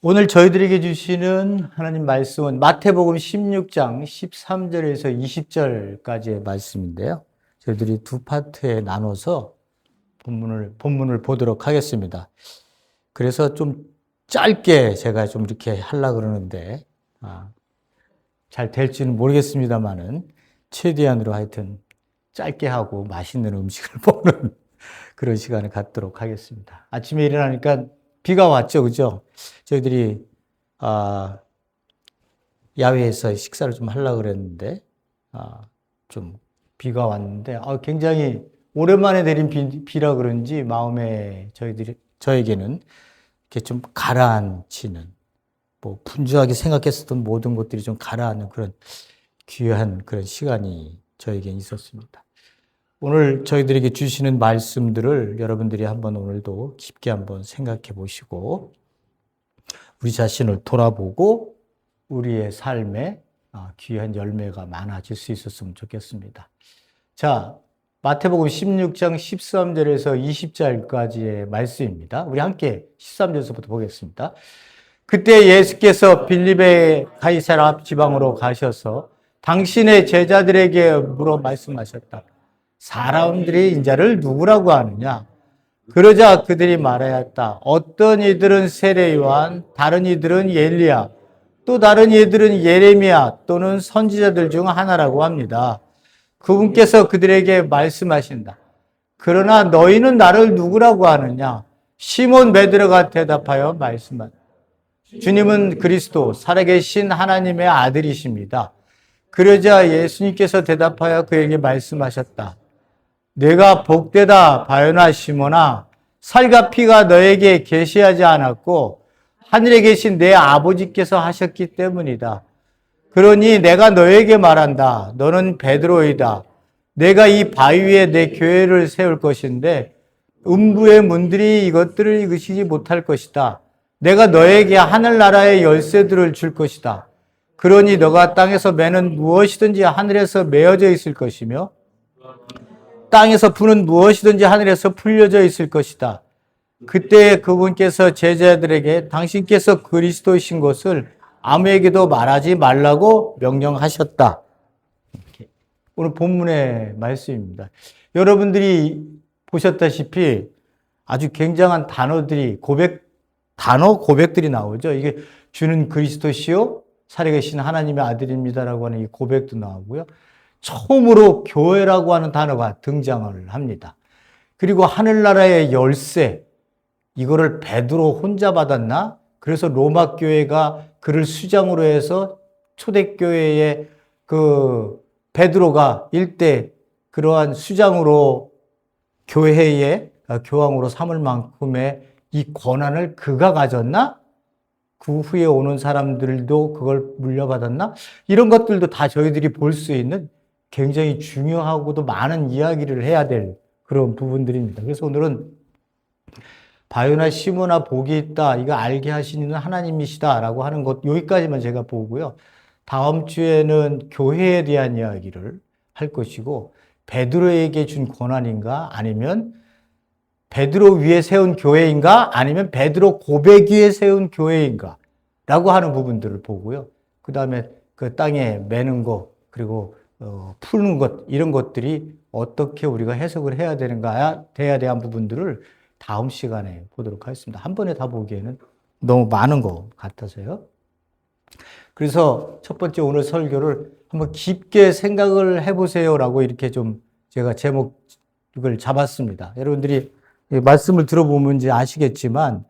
오늘 저희들에게 주시는 하나님 말씀은 마태복음 16장 13절에서 20절까지의 말씀인데요. 저희들이 두 파트에 나눠서 본문을 보도록 하겠습니다. 그래서 좀 짧게 제가 좀 이렇게 하려고 그러는데, 잘 될지는 모르겠습니다만은, 최대한으로 하여튼 짧게 하고 맛있는 음식을 먹는 그런 시간을 갖도록 하겠습니다. 아침에 일어나니까 비가 왔죠, 그죠? 저희들이, 야외에서 식사를 좀 하려고 그랬는데, 좀 비가 왔는데, 굉장히 오랜만에 내린 비라 그런지 마음에 저에게는 이렇게 좀 가라앉히는, 분주하게 생각했었던 모든 것들이 좀 가라앉는 그런 귀한 그런 시간이 저에게 있었습니다. 오늘 저희들에게 주시는 말씀들을 여러분들이 한번 오늘도 깊게 한번 생각해 보시고 우리 자신을 돌아보고 우리의 삶에 귀한 열매가 많아질 수 있었으면 좋겠습니다. 자, 마태복음 16장 13절에서 20절까지의 말씀입니다. 우리 함께 13절에서부터 보겠습니다. 그때 예수께서 빌립의 가이사랴 지방으로 가셔서 당신의 제자들에게 물어 말씀하셨다. 사람들이 인자를 누구라고 하느냐? 그러자 그들이 말하였다. 어떤 이들은 세례 요한, 다른 이들은 엘리야, 또 다른 이들은 예레미야 또는 선지자들 중 하나라고 합니다. 그분께서 그들에게 말씀하신다. 그러나 너희는 나를 누구라고 하느냐? 시몬 베드로가 대답하여 말씀한다. 주님은 그리스도, 살아계신 하나님의 아들이십니다. 그러자 예수님께서 대답하여 그에게 말씀하셨다. 내가 복되다 바요나 시몬아, 살과 피가 너에게 계시하지 않았고 하늘에 계신 내 아버지께서 하셨기 때문이다. 그러니 내가 너에게 말한다. 너는 베드로이다. 내가 이 바위 위에 내 교회를 세울 것인데 음부의 문들이 이것들을 이기지 못할 것이다. 내가 너에게 하늘나라의 열쇠들을 줄 것이다. 그러니 너가 땅에서 매는 무엇이든지 하늘에서 메어져 있을 것이며 땅에서 부는 무엇이든지 하늘에서 풀려져 있을 것이다. 그때 그분께서 제자들에게 당신께서 그리스도이신 것을 아무에게도 말하지 말라고 명령하셨다. 오늘 본문의 말씀입니다. 여러분들이 보셨다시피 아주 굉장한 고백들이 나오죠. 이게 주는 그리스도시요 살아계신 하나님의 아들입니다라고 하는 이 고백도 나오고요. 처음으로 교회라고 하는 단어가 등장을 합니다. 그리고 하늘나라의 열쇠, 이거를 베드로 혼자 받았나? 그래서 로마 교회가 그를 수장으로 해서 초대교회의 베드로가 일대 그러한 수장으로 교회의 교황으로 삼을 만큼의 이 권한을 그가 가졌나? 그 후에 오는 사람들도 그걸 물려받았나? 이런 것들도 다 저희들이 볼 수 있는 굉장히 중요하고도 많은 이야기를 해야 될 그런 부분들입니다. 그래서 오늘은 바요나 시몬아 복이 있다. 이거 알게 하시는 하나님이시다라고 하는 것 여기까지만 제가 보고요. 다음 주에는 교회에 대한 이야기를 할 것이고 베드로에게 준 권한인가 아니면 베드로 위에 세운 교회인가 아니면 베드로 고백 위에 세운 교회인가 라고 하는 부분들을 보고요. 그 다음에 그 땅에 매는 것 그리고 푸는 것 이런 것들이 어떻게 우리가 해석을 해야 되는가 돼야 대한 부분들을 다음 시간에 보도록 하겠습니다. 한 번에 다 보기에는 너무 많은 것 같아서요. 그래서 첫 번째 오늘 설교를 한번 깊게 생각을 해보세요라고 이렇게 좀 제가 제목을 잡았습니다. 여러분들이 말씀을 들어보면 이제 아시겠지만,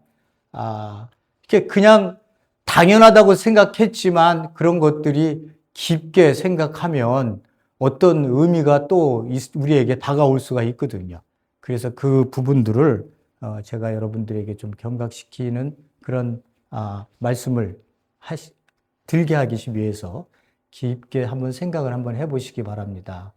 이렇게 그냥 당연하다고 생각했지만 그런 것들이 깊게 생각하면 어떤 의미가 또 우리에게 다가올 수가 있거든요. 그래서 그 부분들을 제가 여러분들에게 좀 경각시키는 그런 말씀을 들게 하기 위해서 깊게 한번 생각을 한번 해보시기 바랍니다.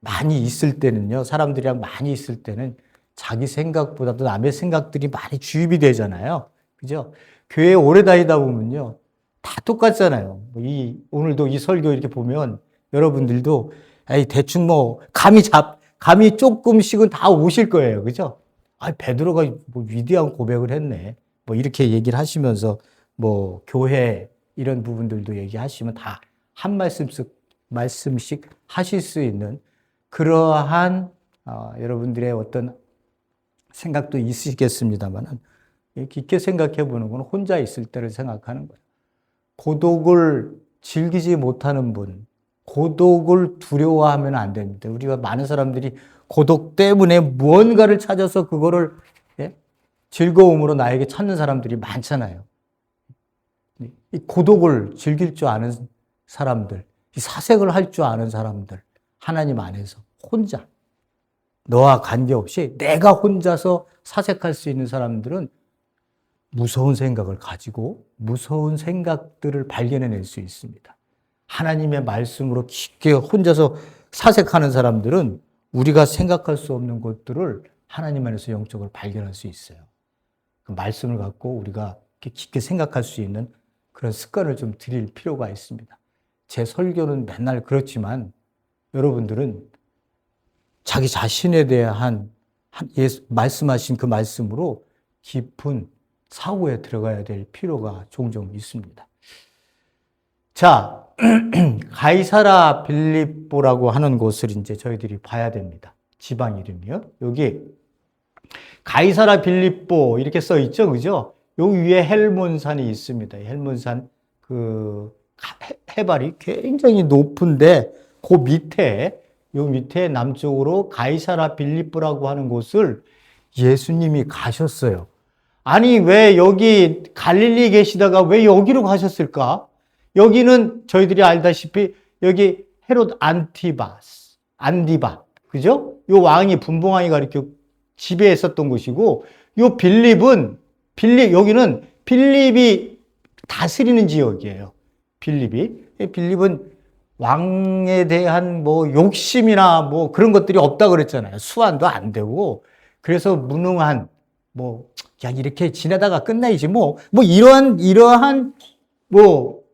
많이 있을 때는요, 사람들이랑 많이 있을 때는 자기 생각보다도 남의 생각들이 많이 주입이 되잖아요. 그죠? 교회에 오래 다니다 보면요, 다 똑같잖아요. 오늘도 이 설교 이렇게 보면 여러분들도 대충 감이 조금씩은 다 오실 거예요. 그죠? 베드로가 위대한 고백을 했네. 뭐 이렇게 얘기를 하시면서 뭐 교회 이런 부분들도 얘기하시면 다 한 말씀씩 하실 수 있는 그러한 여러분들의 어떤 생각도 있으시겠습니다만은 깊게 생각해 보는 건 혼자 있을 때를 생각하는 거예요. 고독을 즐기지 못하는 분, 고독을 두려워하면 안 됩니다. 우리가 많은 사람들이 고독 때문에 무언가를 찾아서 그거를 즐거움으로 나에게 찾는 사람들이 많잖아요. 이 고독을 즐길 줄 아는 사람들, 이 사색을 할 줄 아는 사람들, 하나님 안에서 혼자, 너와 관계없이 내가 혼자서 사색할 수 있는 사람들은 무서운 생각을 가지고 무서운 생각들을 발견해낼 수 있습니다. 하나님의 말씀으로 깊게 혼자서 사색하는 사람들은 우리가 생각할 수 없는 것들을 하나님 안에서 영적으로 발견할 수 있어요. 그 말씀을 갖고 우리가 깊게 생각할 수 있는 그런 습관을 좀 들일 필요가 있습니다. 제 설교는 맨날 그렇지만 여러분들은 자기 자신에 대한 말씀하신 그 말씀으로 깊은 사고에 들어가야 될 필요가 종종 있습니다. 자, 가이사라 빌립보라고 하는 곳을 이제 저희들이 봐야 됩니다. 지방 이름이요. 여기 가이사라 빌립보 이렇게 써 있죠, 그죠? 여기 위에 헬몬산이 있습니다. 헬몬산 그 해발이 굉장히 높은데 그 밑에 요 밑에 남쪽으로 가이사라 빌립보라고 하는 곳을 예수님이 가셨어요. 아니 왜 여기 갈릴리에 계시다가 왜 여기로 가셨을까? 여기는 저희들이 알다시피 여기 헤롯 안디바, 그죠? 요 왕이 분봉왕이가 이렇게 지배했었던 곳이고, 요 여기는 빌립이 다스리는 지역이에요. 빌립은 왕에 대한 뭐 욕심이나 뭐 그런 것들이 없다 그랬잖아요. 수완도 안 되고. 그래서 무능한, 뭐, 야, 이렇게 지내다가 끝나야지 뭐 이러한 뭐,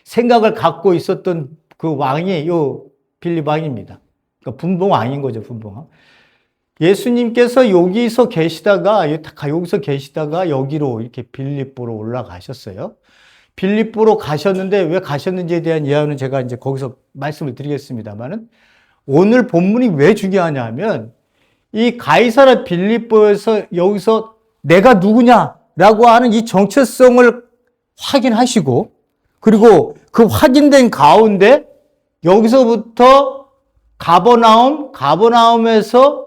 생각을 갖고 있었던 그 왕이 요 빌립 왕입니다. 그러니까 분봉 왕인 거죠, 분봉. 예수님께서 여기서 계시다가 여기로 이렇게 빌립보로 올라가셨어요. 빌립보로 가셨는데 왜 가셨는지에 대한 이야기는 제가 이제 거기서 말씀을 드리겠습니다만은 오늘 본문이 왜 중요하냐면 이 가이사라 빌립보에서 여기서 내가 누구냐라고 하는 이 정체성을 확인하시고 그리고 그 확인된 가운데 여기서부터 가버나움에서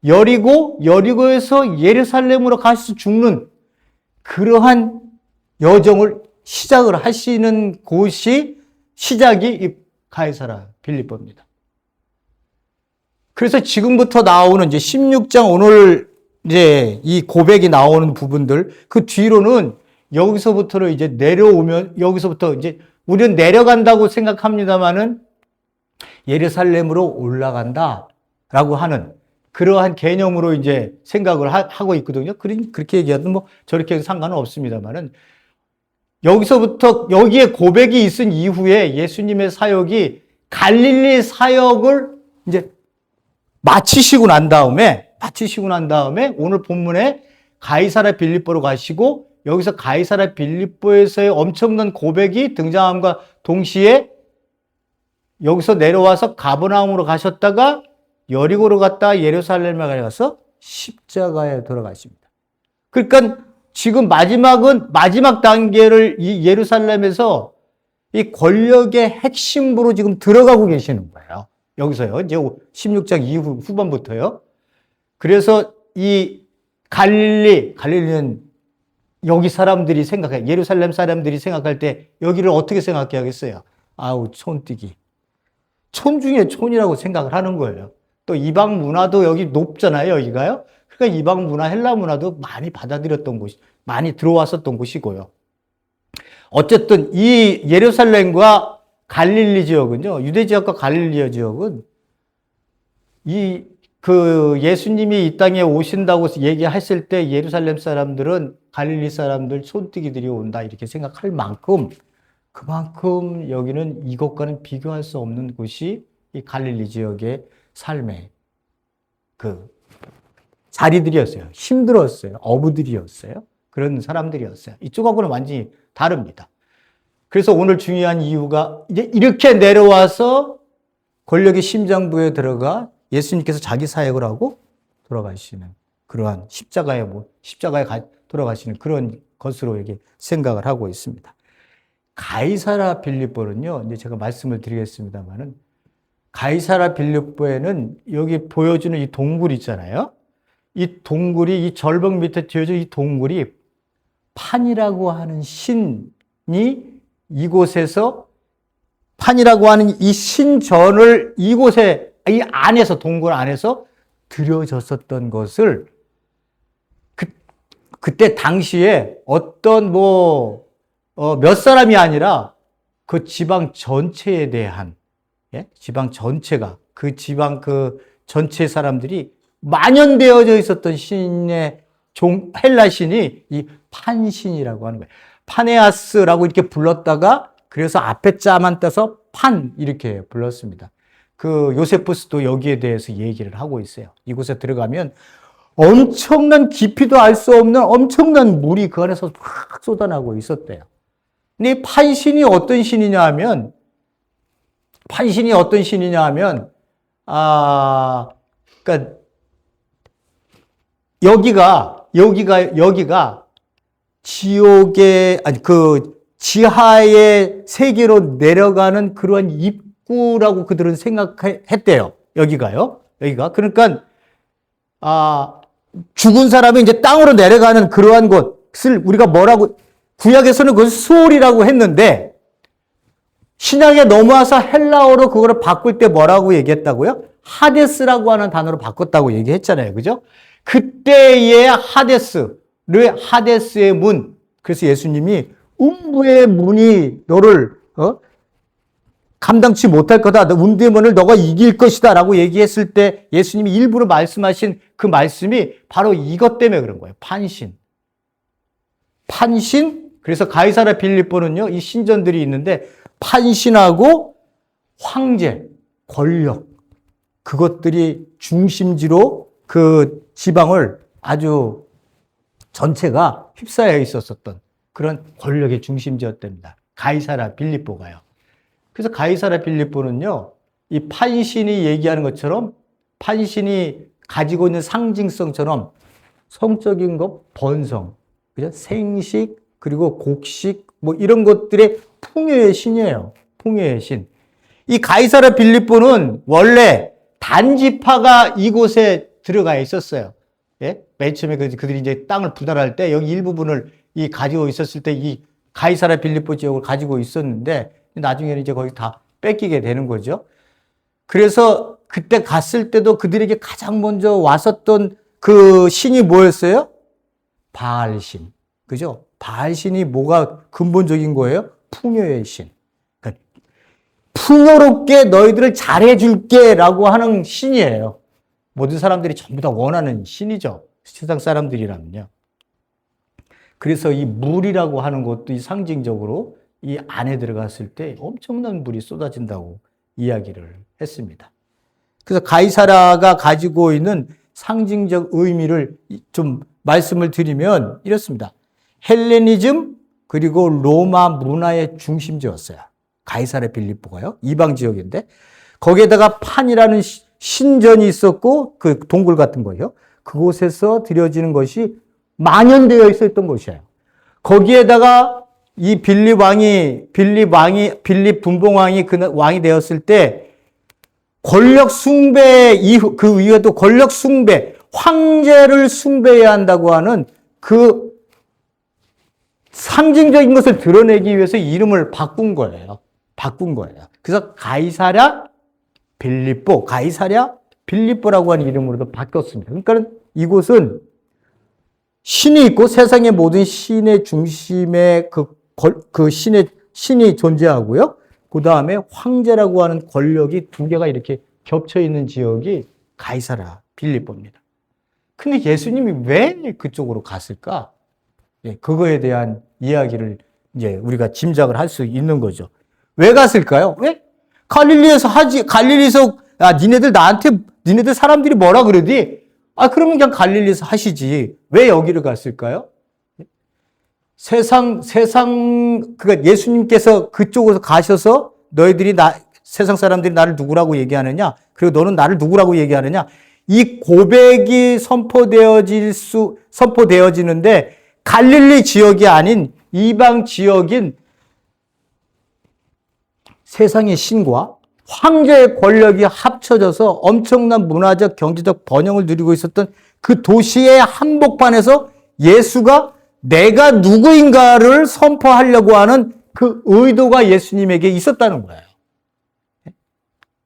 여리고에서 예루살렘으로 가서 죽는 그러한 여정을 시작을 하시는 곳이 시작이 이 가이사라 빌립보입니다. 그래서 지금부터 나오는 이제 16장 오늘 이제 이 고백이 나오는 부분들 그 뒤로는 여기서부터는 이제 내려오면 여기서부터 이제 우리는 내려간다고 생각합니다만은 예루살렘으로 올라간다라고 하는 그러한 개념으로 이제 생각을 하고 있거든요. 그렇게 얘기하든 뭐 저렇게 해도 상관은 없습니다만은 여기서부터 여기에 고백이 있은 이후에 예수님의 사역이 갈릴리 사역을 이제 마치시고 난 다음에 오늘 본문에 가이사라 빌립보로 가시고 여기서 가이사라 빌립보에서의 엄청난 고백이 등장함과 동시에 여기서 내려와서 가버나움으로 가셨다가 여리고로 갔다 예루살렘에 가서 십자가에 돌아가십니다. 그러니까 지금 마지막 단계를 이 예루살렘에서 이 권력의 핵심부로 지금 들어가고 계시는 거예요. 여기서요. 이제 16장 이후 후반부터요. 그래서 이 갈릴리는 여기 사람들이 예루살렘 사람들이 생각할 때 여기를 어떻게 생각해야겠어요? 아우, 촌뛰기. 촌 중에 촌이라고 생각을 하는 거예요. 또 이방 문화도 여기 높잖아요, 여기가요. 그러니까 이방 문화, 헬라 문화도 많이 많이 들어왔었던 곳이고요. 어쨌든 이 예루살렘과 갈릴리 지역은요, 유대 지역과 갈릴리 지역은 예수님이 이 땅에 오신다고 얘기했을 때 예루살렘 사람들은 갈릴리 사람들 손뜨기들이 온다 이렇게 생각할 만큼 그만큼 여기는 이것과는 비교할 수 없는 곳이 이 갈릴리 지역의 삶의 그 자리들이었어요. 힘들었어요. 어부들이었어요. 그런 사람들이었어요. 이쪽하고는 완전히 다릅니다. 그래서 오늘 중요한 이유가 이제 이렇게 내려와서 권력의 심장부에 들어가 예수님께서 자기 사역을 하고 돌아가시는 그러한 십자가에 돌아가시는 그런 것으로 이렇게 생각을 하고 있습니다. 가이사라 빌립보는요, 이제 제가 말씀을 드리겠습니다만은 가이사라 빌립보에는 여기 보여주는 이 동굴 있잖아요. 이 동굴이 이 절벽 밑에 뒤어져 이 동굴이 판이라고 하는 신이 이곳에서 판이라고 하는 이 신전을 이곳에 이 안에서 동굴 안에서 들여졌었던 것을 그때 당시에 어떤 몇 사람이 아니라 그 지방 전체에 대한 지방 전체가 그 지방 그 전체 사람들이 만연되어져 있었던 신의 헬라 신이 이 판신이라고 하는 거예요. 파네아스라고 이렇게 불렀다가 그래서 앞에 자만 떼서 판 이렇게 불렀습니다. 그 요세푸스도 여기에 대해서 얘기를 하고 있어요. 이곳에 들어가면 엄청난 깊이도 알 수 없는 엄청난 물이 그 안에서 확 쏟아나고 있었대요. 근데 이 판신이 어떤 신이냐 하면 그러니까 여기가 지옥의, 그 지하의 세계로 내려가는 그러한 입구라고 그들은 생각했대요. 여기가. 그러니까, 죽은 사람이 이제 땅으로 내려가는 그러한 곳을 우리가 구약에서는 그것을 수올이라고 했는데, 신약에 넘어와서 헬라어로 그거를 바꿀 때 뭐라고 얘기했다고요? 하데스라고 하는 단어로 바꿨다고 얘기했잖아요. 그죠? 그때의 하데스의 문. 그래서 예수님이 음부의 문이 너를 감당치 못할 거다. 음부의 문을 너가 이길 것이다 라고 얘기했을 때 예수님이 일부러 말씀하신 그 말씀이 바로 이것 때문에 그런 거예요. 판신. 그래서 가이사라 빌립보는요, 이 신전들이 있는데 판신하고 황제, 권력, 그것들이 중심지로 그 지방을 아주 전체가 휩싸여 있었던 그런 권력의 중심지였답니다. 가이사라 빌립보가요. 그래서 가이사라 빌립보는요, 이 판신이 얘기하는 것처럼 판신이 가지고 있는 상징성처럼 성적인 것, 번성, 그죠? 생식, 그리고 곡식, 이런 것들의 풍요의 신이에요. 풍요의 신. 이 가이사라 빌립보는 원래 단지파가 이곳에 들어가 있었어요. 예? 맨 처음에 그들이 이제 땅을 분할할 때 여기 일부분을 가지고 있었을 때 이 가이사라 빌립보 지역을 가지고 있었는데 나중에는 이제 거기 다 뺏기게 되는 거죠. 그래서 그때 갔을 때도 그들에게 가장 먼저 왔었던 그 신이 뭐였어요? 바알신. 그죠? 바알신이 뭐가 근본적인 거예요? 풍요의 신. 그러니까 풍요롭게 너희들을 잘해줄게 라고 하는 신이에요. 모든 사람들이 전부 다 원하는 신이죠. 세상 사람들이라면요. 그래서 이 물이라고 하는 것도 상징적으로 이 안에 들어갔을 때 엄청난 물이 쏟아진다고 이야기를 했습니다. 그래서 가이사라가 가지고 있는 상징적 의미를 좀 말씀을 드리면 이렇습니다. 헬레니즘 그리고 로마 문화의 중심지였어요. 가이사라 빌립보가요. 이방 지역인데 거기에다가 판이라는 신전이 있었고 그 동굴 같은 거예요. 그곳에서 드려지는 것이 만연되어 있었던 것이에요. 거기에다가 이 빌립 분봉왕이 그 왕이 되었을 때 권력 숭배 그 이후에도 권력 숭배, 황제를 숭배해야 한다고 하는 그 상징적인 것을 드러내기 위해서 이름을 바꾼 거예요. 그래서 가이사랴 빌립보라고 하는 이름으로도 바뀌었습니다. 그러니까 이곳은 신이 있고 세상의 모든 신의 중심에 신이 존재하고요. 그 다음에 황제라고 하는 권력이 두 개가 이렇게 겹쳐 있는 지역이 가이사랴 빌립보입니다. 근데 예수님이 왜 그쪽으로 갔을까? 그거에 대한 이야기를 이제 우리가 짐작을 할 수 있는 거죠. 왜 갔을까요? 왜? 갈릴리에서 니네들 사람들이 뭐라 그러지? 그러면 그냥 갈릴리에서 하시지. 왜 여기를 갔을까요? 그러니까 예수님께서 그쪽으로 가셔서 너희들이 세상 사람들이 나를 누구라고 얘기하느냐? 그리고 너는 나를 누구라고 얘기하느냐? 이 고백이 선포되어지는데 갈릴리 지역이 아닌 이방 지역인 세상의 신과 황제의 권력이 합쳐져서 엄청난 문화적, 경제적 번영을 누리고 있었던 그 도시의 한복판에서 예수가 내가 누구인가를 선포하려고 하는 그 의도가 예수님에게 있었다는 거예요.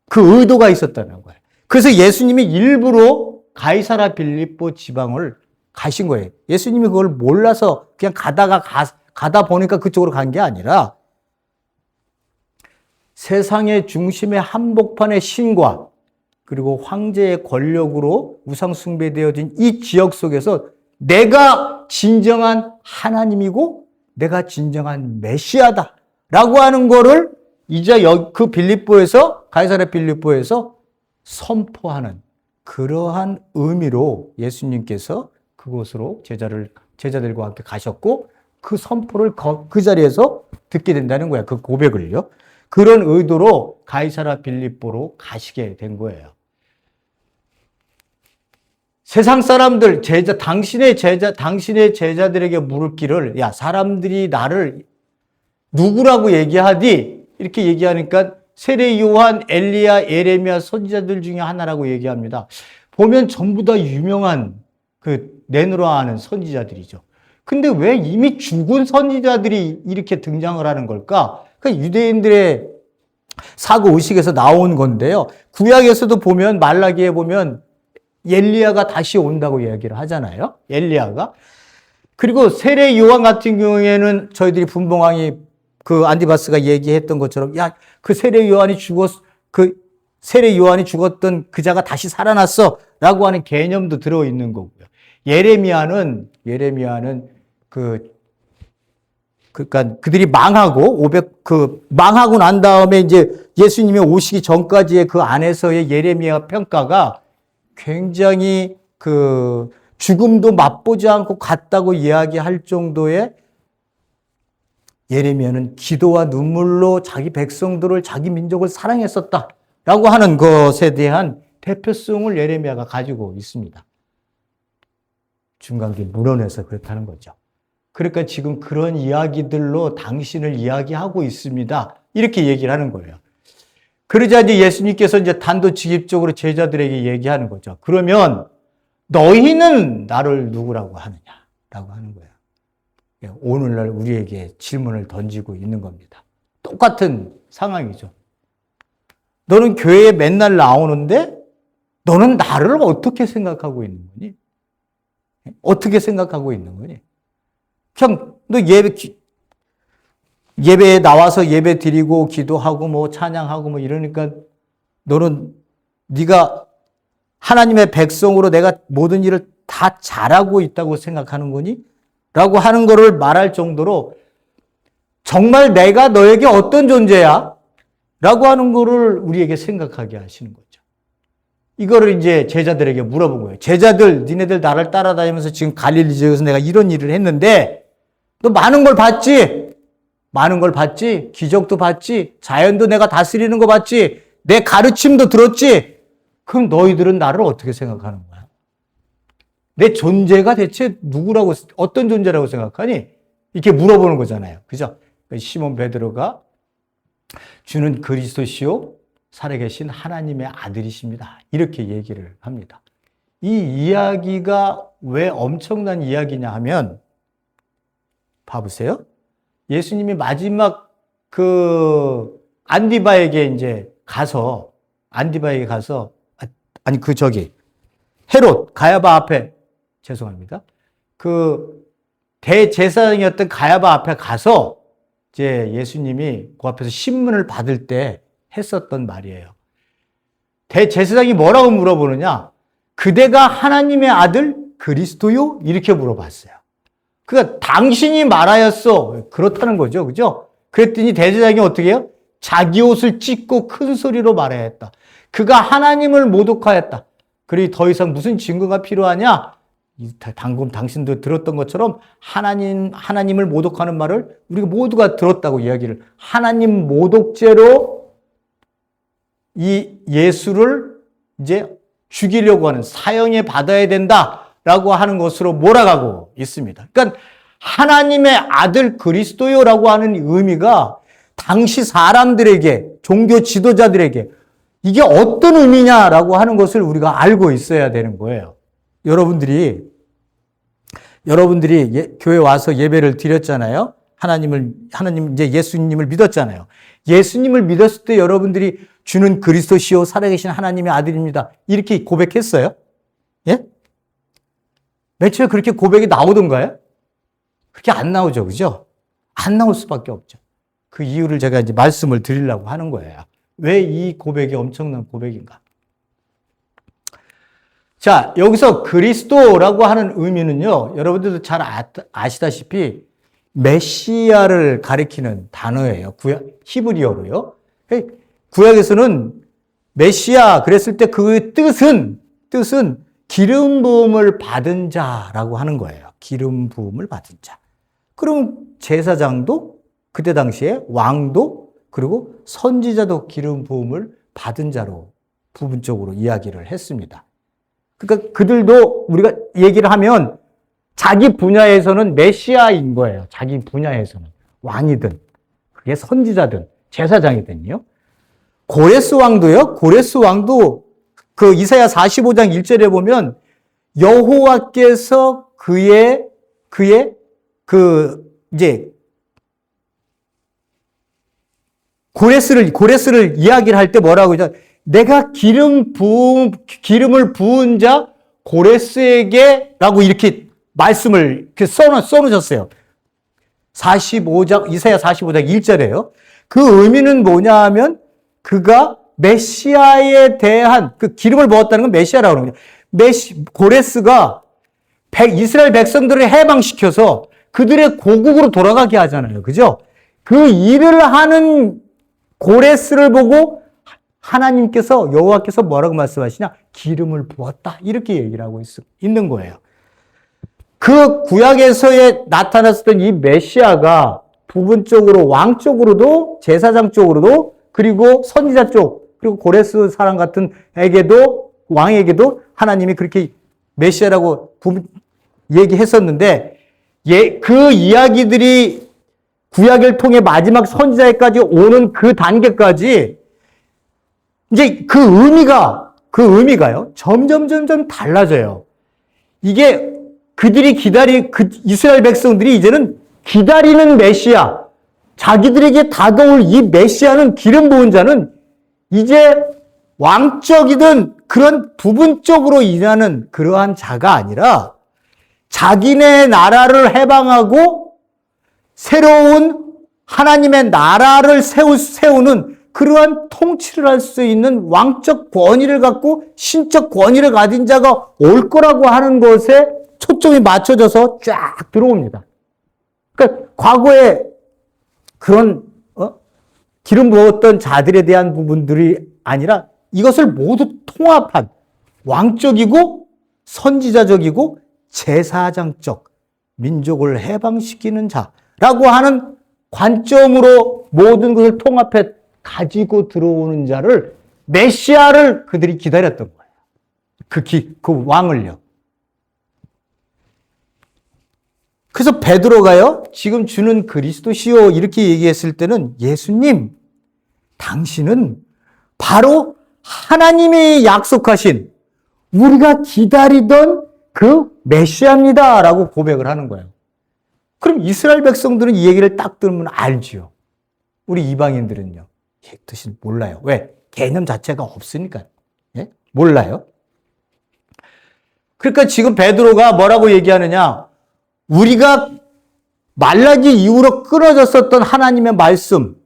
그 의도가 있었다는 거예요. 그래서 예수님이 일부러 가이사라 빌립보 지방을 가신 거예요. 예수님이 그걸 몰라서 그냥 가다 보니까 그쪽으로 간 게 아니라 세상의 중심의 한복판의 신과 그리고 황제의 권력으로 우상숭배되어진 이 지역 속에서 내가 진정한 하나님이고 내가 진정한 메시아다 라고 하는 거를 이제 그 가이사랴 빌립보에서 선포하는 그러한 의미로 예수님께서 그곳으로 제자들과 함께 가셨고 그 선포를 그 자리에서 듣게 된다는 거예요. 그 고백을요. 그런 의도로 가이사랴 빌립보로 가시게 된 거예요. 세상 사람들, 당신의 제자들에게 물을 길을, 야, 사람들이 나를 누구라고 얘기하디? 이렇게 얘기하니까 세례 요한, 엘리야, 예레미야 선지자들 중에 하나라고 얘기합니다. 보면 전부 다 유명한 내노라 하는 선지자들이죠. 근데 왜 이미 죽은 선지자들이 이렇게 등장을 하는 걸까? 그러니까 유대인들의 사고의식에서 나온 건데요. 구약에서도 보면, 말라기에 보면 엘리야가 다시 온다고 이야기를 하잖아요. 엘리야가. 그리고 세례 요한 같은 경우에는 저희들이 분봉왕이 안디바스가 얘기했던 것처럼, 야, 세례 요한이 죽었던 그 자가 다시 살아났어. 라고 하는 개념도 들어있는 거고요. 예레미야는 그러니까 그들이 망하고 망하고 난 다음에 이제 예수님이 오시기 전까지의 그 안에서의 예레미야 평가가 굉장히 죽음도 맛보지 않고 갔다고 이야기할 정도의 예레미야는 기도와 눈물로 자기 백성들을 자기 민족을 사랑했었다라고 하는 것에 대한 대표성을 예레미야가 가지고 있습니다. 중간길 물어내서 그렇다는 거죠. 그러니까 지금 그런 이야기들로 당신을 이야기하고 있습니다. 이렇게 얘기를 하는 거예요. 그러자 이제 예수님께서 이제 단도직입적으로 제자들에게 얘기하는 거죠. 그러면 너희는 나를 누구라고 하느냐라고 하는 거예요. 오늘날 우리에게 질문을 던지고 있는 겁니다. 똑같은 상황이죠. 너는 교회에 맨날 나오는데 너는 나를 어떻게 생각하고 있는 거니? 어떻게 생각하고 있는 거니? 그냥 너 예배에 나와서 예배 드리고 기도하고 뭐 찬양하고 뭐 이러니까 네가 하나님의 백성으로 내가 모든 일을 다 잘하고 있다고 생각하는 거니? 라고 하는 거를 말할 정도로 정말 내가 너에게 어떤 존재야? 라고 하는 거를 우리에게 생각하게 하시는 거죠. 이거를 이제 제자들에게 물어본 거예요. 제자들, 니네들 나를 따라다니면서 지금 갈릴리 지역에서 내가 이런 일을 했는데 너 많은 걸 봤지? 많은 걸 봤지? 기적도 봤지? 자연도 내가 다스리는 거 봤지? 내 가르침도 들었지? 그럼 너희들은 나를 어떻게 생각하는 거야? 내 존재가 대체 어떤 존재라고 생각하니? 이렇게 물어보는 거잖아요. 그죠? 시몬 베드로가 주는 그리스도시요 살아계신 하나님의 아들이십니다. 이렇게 얘기를 합니다. 이 이야기가 왜 엄청난 이야기냐 하면 봐보세요. 예수님이 마지막 안디바에게 이제 가서 헤롯 가야바 앞에 죄송합니다. 대제사장이었던 가야바 앞에 가서 이제 예수님이 그 앞에서 신문을 받을 때 했었던 말이에요. 대제사장이 뭐라고 물어보느냐? 그대가 하나님의 아들 그리스도요? 이렇게 물어봤어요. 그러니까 당신이 말하였어. 그렇다는 거죠. 그죠? 그랬더니 대제사장이 어떻게 해요? 자기 옷을 찢고 큰 소리로 말해야 했다. 그가 하나님을 모독하였다. 그러니 더 이상 무슨 증거가 필요하냐? 방금 당신도 들었던 것처럼 하나님을 모독하는 말을 우리가 모두가 들었다고 이야기를, 하나님 모독죄로 이 예수를 이제 죽이려고 하는, 사형에 받아야 된다라고 하는 것으로 몰아가고 있습니다. 그러니까 하나님의 아들 그리스도요라고 하는 의미가 당시 사람들에게, 종교 지도자들에게 이게 어떤 의미냐라고 하는 것을 우리가 알고 있어야 되는 거예요. 여러분들이 교회 와서 예배를 드렸잖아요. 하나님 이제 예수님을 믿었잖아요. 예수님을 믿었을 때 여러분들이 주는 그리스도시요 살아계신 하나님의 아들입니다, 이렇게 고백했어요? 예? 맨 처음에 그렇게 고백이 나오던가요? 그렇게 안 나오죠, 그죠? 안 나올 수밖에 없죠. 그 이유를 제가 이제 말씀을 드리려고 하는 거예요. 왜 이 고백이 엄청난 고백인가? 자, 여기서 그리스도라고 하는 의미는요, 여러분들도 잘 아시다시피 메시아를 가리키는 단어예요. 히브리어로요. 구약에서는 메시아 그랬을 때 그 뜻은 기름 부음을 받은 자라고 하는 거예요. 기름 부음을 받은 자. 그럼 제사장도 그때 당시에 왕도 그리고 선지자도 기름 부음을 받은 자로 부분적으로 이야기를 했습니다. 그러니까 그들도 우리가 얘기를 하면 자기 분야에서는 메시아인 거예요. 자기 분야에서는. 왕이든, 그게 선지자든, 제사장이든요. 고레스 왕도 그 이사야 45장 1절에 보면 여호와께서 그의 이제 고레스를 이야기를 할 때 뭐라고 하죠? 내가 기름을 부은 자 고레스에게 라고 이렇게 말씀을 써놓으셨어요. 이사야 45장 1절에요. 그 의미는 뭐냐 하면 그가 메시아에 대한 그 기름을 부었다는 건 메시아라고 합니다. 고레스가 이스라엘 백성들을 해방시켜서 그들의 고국으로 돌아가게 하잖아요. 그죠? 그 일을 하는 고레스를 보고 하나님께서, 여호와께서 뭐라고 말씀하시냐? 기름을 부었다. 이렇게 얘기를 하고 있는 거예요. 그 구약에서의 나타났었던 이 메시아가 부분적으로 왕 쪽으로도, 제사장 쪽으로도, 그리고 선지자 쪽, 그리고 고레스 사람 같은 왕에게도 하나님이 그렇게 메시아라고 얘기했었는데, 그 이야기들이 구약을 통해 마지막 선지자에까지 오는 그 단계까지 이제 그 의미가요, 점점 달라져요. 이게 이스라엘 백성들이 이제는 기다리는 메시아, 자기들에게 다가올 이 메시아는, 기름 부은 자는 이제 왕적이든 그런 부분적으로 일하는 그러한 자가 아니라 자기네 나라를 해방하고 새로운 하나님의 나라를 세우는 그러한 통치를 할 수 있는 왕적 권위를 갖고 신적 권위를 가진 자가 올 거라고 하는 것에 초점이 맞춰져서 쫙 들어옵니다. 그러니까 과거에 그런 기름 부었던 자들에 대한 부분들이 아니라 이것을 모두 통합한 왕적이고 선지자적이고 제사장적 민족을 해방시키는 자라고 하는 관점으로 모든 것을 통합해 가지고 들어오는 자를, 메시아를 그들이 기다렸던 거예요. 그 왕을요. 그래서 베드로가요, 지금 주는 그리스도시요 이렇게 얘기했을 때는, 예수님, 당신은 바로 하나님이 약속하신 우리가 기다리던 그 메시아입니다 라고 고백을 하는 거예요. 그럼 이스라엘 백성들은 이 얘기를 딱 들으면 알지요. 우리 이방인들은요, 이 뜻을 몰라요. 왜? 개념 자체가 없으니까요. 예? 몰라요. 그러니까 지금 베드로가 뭐라고 얘기하느냐, 우리가 말라기 이후로 끊어졌었던 하나님의 말씀,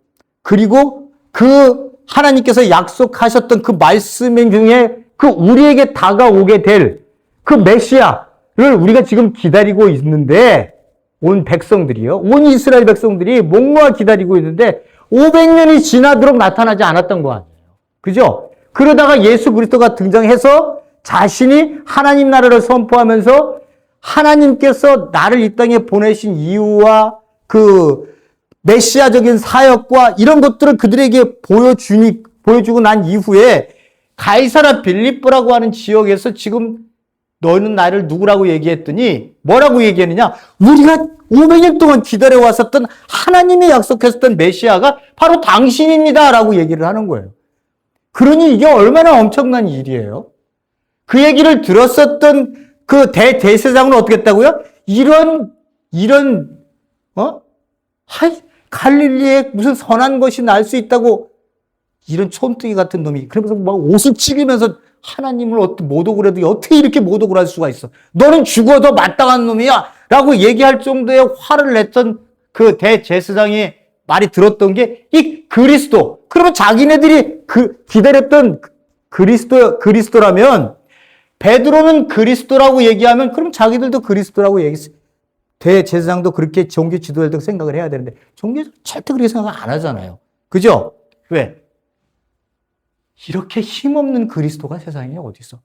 그리고 그 하나님께서 약속하셨던 그 말씀 중에 그 우리에게 다가오게 될 그 메시아를 우리가 지금 기다리고 있는데, 온 백성들이요, 온 이스라엘 백성들이 목놓아 기다리고 있는데 500년이 지나도록 나타나지 않았던 거 아니에요. 그죠? 그러다가 예수 그리스도가 등장해서 자신이 하나님 나라를 선포하면서 하나님께서 나를 이 땅에 보내신 이유와 그 메시아적인 사역과 이런 것들을 그들에게 보여주고 난 이후에 가이사라 빌립보라고 하는 지역에서 지금 너는 나를 누구라고 얘기했더니 뭐라고 얘기했느냐? 우리가 500년 동안 기다려왔었던 하나님이 약속했었던 메시아가 바로 당신입니다 라고 얘기를 하는 거예요. 그러니 이게 얼마나 엄청난 일이에요. 그 얘기를 들었었던 그 대제사장은 어떻게 했다고요? 갈릴리에 무슨 선한 것이 날 수 있다고 이런 촌뜨기 같은 놈이 그러면서 막 옷을 찌르면서 하나님을 모독을 해도 어떻게 이렇게 모독을 할 수가 있어? 너는 죽어도 마땅한 놈이야! 라고 얘기할 정도의 화를 냈던 그 대제사장이 말이 들었던 게 이 그리스도. 그러면 자기네들이 기다렸던 그리스도라면 베드로는 그리스도라고 얘기하면 그럼 자기들도 그리스도라고 얘기했어요. 대제사장도 그렇게 종교 지도자들 생각을 해야 되는데 종교에서 절대 그렇게 생각 안 하잖아요. 그죠? 왜? 이렇게 힘없는 그리스도가 세상에 어디 있어?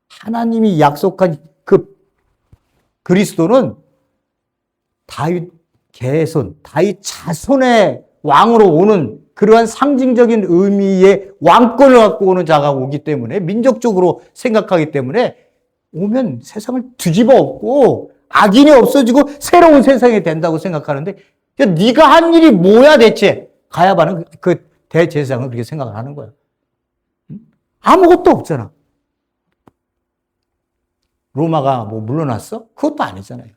하나님이 약속한 그 그리스도는 다윗 계손, 다윗 자손의 왕으로 오는 그러한 상징적인 의미의 왕권을 갖고 오는 자가 오기 때문에 민족적으로 생각하기 때문에 오면 세상을 뒤집어 엎고 악인이 없어지고 새로운 세상이 된다고 생각하는데 네가 한 일이 뭐야 대체? 가야바는 그 대제사장은 그렇게 생각을 하는 거예요. 아무것도 없잖아. 로마가 뭐 물러났어? 그것도 아니잖아요.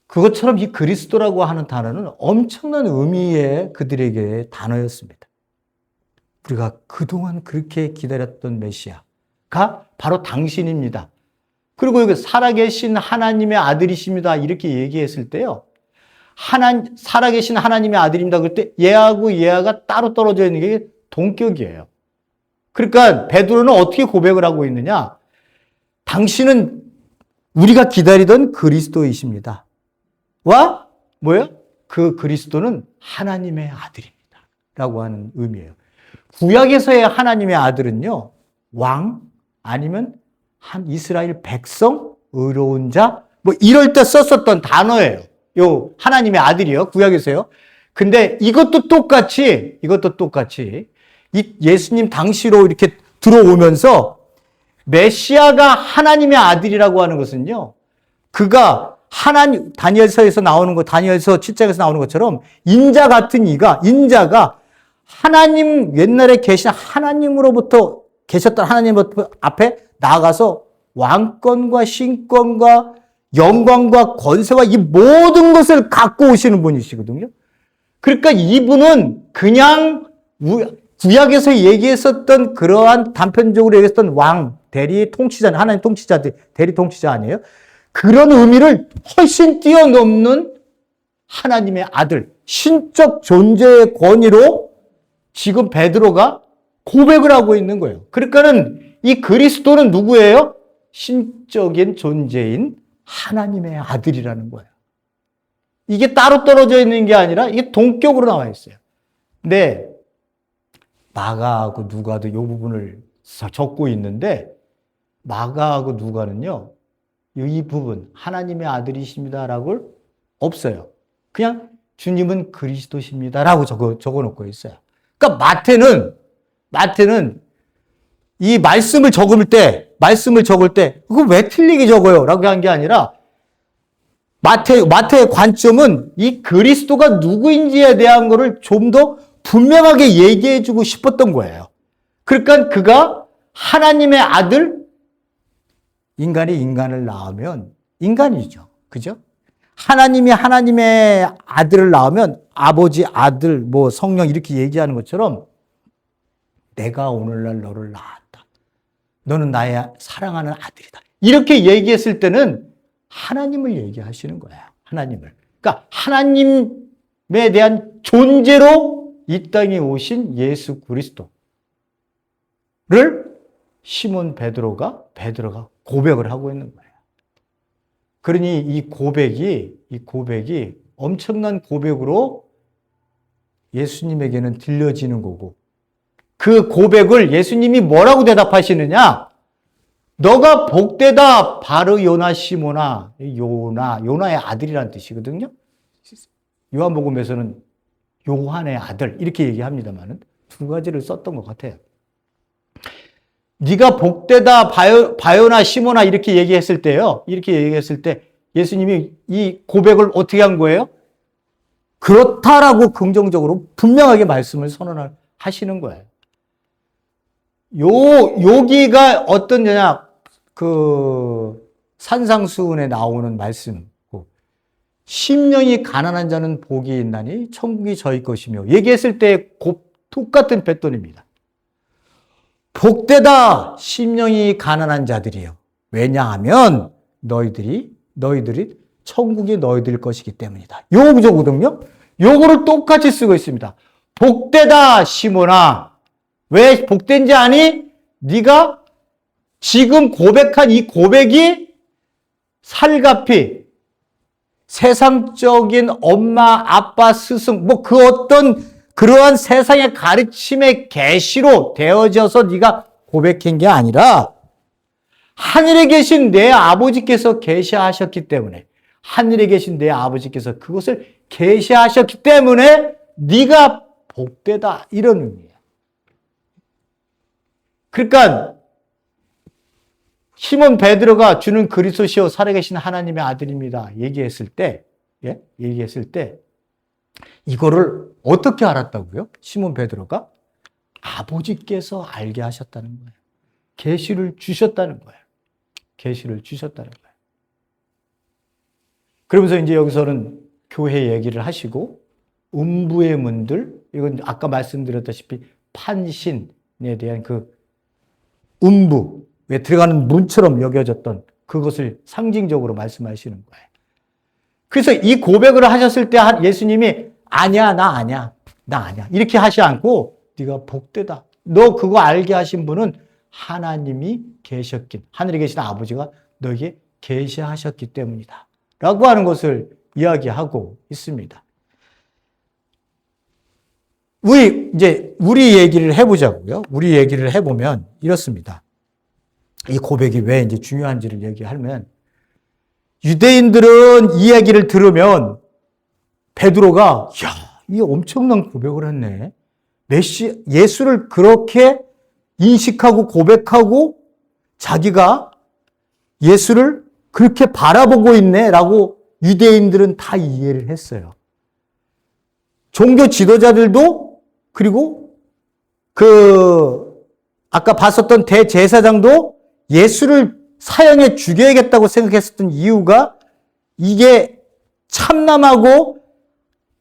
그것처럼 이 그리스도라고 하는 단어는 엄청난 의미의 그들에게 단어였습니다. 우리가 그동안 그렇게 기다렸던 메시아가 바로 당신입니다. 그리고 여기 살아계신 하나님의 아들이십니다. 이렇게 얘기했을 때요. 살아계신 하나님의 아들입니다. 그럴 때 얘하고 얘가 따로 떨어져 있는 게 동격이에요. 그러니까 베드로는 어떻게 고백을 하고 있느냐? 당신은 우리가 기다리던 그리스도이십니다. 와 뭐예요? 그 그리스도는 하나님의 아들입니다. 라고 하는 의미예요. 구약에서의 하나님의 아들은요. 왕 아니면 한 이스라엘 백성, 의로운 자 뭐 이럴 때 썼었던 단어예요. 요 하나님의 아들이요. 구약에서요. 근데 이것도 똑같이 이 예수님 당시로 이렇게 들어오면서 메시아가 하나님의 아들이라고 하는 것은요. 그가 다니엘서에서 나오는 거, 다니엘서 7장에서 나오는 것처럼 인자가 하나님, 옛날에 계신 하나님으로부터 계셨던 하나님으로부터 앞에 나아가서 왕권과 신권과 영광과 권세와 이 모든 것을 갖고 오시는 분이시거든요. 그러니까 이분은 그냥 구약에서 얘기했었던 그러한 단편적으로 얘기했던 왕, 대리 통치자, 하나님 통치자, 대리 통치자 아니에요? 그런 의미를 훨씬 뛰어넘는 하나님의 아들, 신적 존재의 권위로 지금 베드로가 고백을 하고 있는 거예요. 그러니까는 이 그리스도는 누구예요? 신적인 존재인 하나님의 아들이라는 거예요. 이게 따로 떨어져 있는 게 아니라 이게 동격으로 나와 있어요. 근데 마가하고 누가도 이 부분을 적고 있는데 마가하고 누가는요. 이 부분 하나님의 아들이십니다라고 없어요. 그냥 주님은 그리스도십니다라고 적어놓고 있어요. 그러니까 마태는 이 말씀을 적을 때 그거 왜 틀리게 적어요? 라고 한 게 아니라 마태의 관점은 이 그리스도가 누구인지에 대한 거를 좀 더 분명하게 얘기해주고 싶었던 거예요. 그러니까 그가 하나님의 아들, 인간이 인간을 낳으면 인간이죠. 그죠? 하나님이 하나님의 아들을 낳으면 아버지, 아들, 뭐 성령 이렇게 얘기하는 것처럼 내가 오늘날 너를 낳았다. 너는 나의 사랑하는 아들이다. 이렇게 얘기했을 때는 하나님을 얘기하시는 거예요. 하나님을. 그러니까 하나님에 대한 존재로 이 땅에 오신 예수 그리스도를 시몬 베드로가 고백을 하고 있는 거예요. 그러니 이 고백이 엄청난 고백으로 예수님에게는 들려지는 거고 그 고백을 예수님이 뭐라고 대답하시느냐? 너가 복되다 바르 요나 시모나. 요나의 아들이라는 뜻이거든요. 요한복음에서는 요한의 아들 이렇게 얘기합니다만은 두 가지를 썼던 것 같아요. 네가 복되다 바요나 시모나 이렇게 얘기했을 때요. 이렇게 얘기했을 때 예수님이 이 고백을 어떻게 한 거예요? 그렇다라고 긍정적으로 분명하게 말씀을 선언하시는 거예요. 여기가 어떤 거냐, 산상수훈에 나오는 말씀. 심령이 가난한 자는 복이 있나니 천국이 저희 것이며 얘기했을 때 똑같은 패턴입니다. 복되다 심령이 가난한 자들이요. 왜냐하면 너희들이 천국이 너희들 것이기 때문이다. 요 구조거든요. 요거를 똑같이 쓰고 있습니다. 복되다 시몬아. 왜 복된지 아니? 네가 지금 고백한 이 고백이 살갑이 세상적인 엄마, 아빠, 스승, 그 어떤 그러한 세상의 가르침의 계시로 되어져서 네가 고백한 게 아니라 하늘에 계신 내 아버지께서 계시하셨기 때문에 하늘에 계신 내 아버지께서 그것을 계시하셨기 때문에 네가 복되다 이런 의미예요. 그러니까 시몬 베드로가 주는 그리스도시요 살아계신 하나님의 아들입니다. 얘기했을 때 이거를 어떻게 알았다고요? 시몬 베드로가 아버지께서 알게 하셨다는 거예요. 계시를 주셨다는 거예요. 계시를 주셨다는 거예요. 그러면서 이제 여기서는 교회 얘기를 하시고 음부의 문들, 이건 아까 말씀드렸다시피 판신에 대한 그 음부에 들어가는 문처럼 여겨졌던 그것을 상징적으로 말씀하시는 거예요. 그래서 이 고백을 하셨을 때 예수님이 아니야, 나 아니야, 나 아니야 이렇게 하지 않고 네가 복되다. 너 그거 알게 하신 분은 하나님이 계셨긴, 하늘에 계신 아버지가 너에게 계시하셨기 때문이다 라고 하는 것을 이야기하고 있습니다. 우리 얘기를 해보자고요. 우리 얘기를 해보면 이렇습니다. 이 고백이 왜 이제 중요한지를 얘기하면, 유대인들은 이 얘기를 들으면 베드로가 이 엄청난 고백을 했네. 예수를 그렇게 인식하고 고백하고 자기가 예수를 그렇게 바라보고 있네라고 유대인들은 다 이해를 했어요. 종교 지도자들도, 그리고 아까 봤었던 대제사장도 예수를 사형에 죽여야겠다고 생각했었던 이유가 이게 참남하고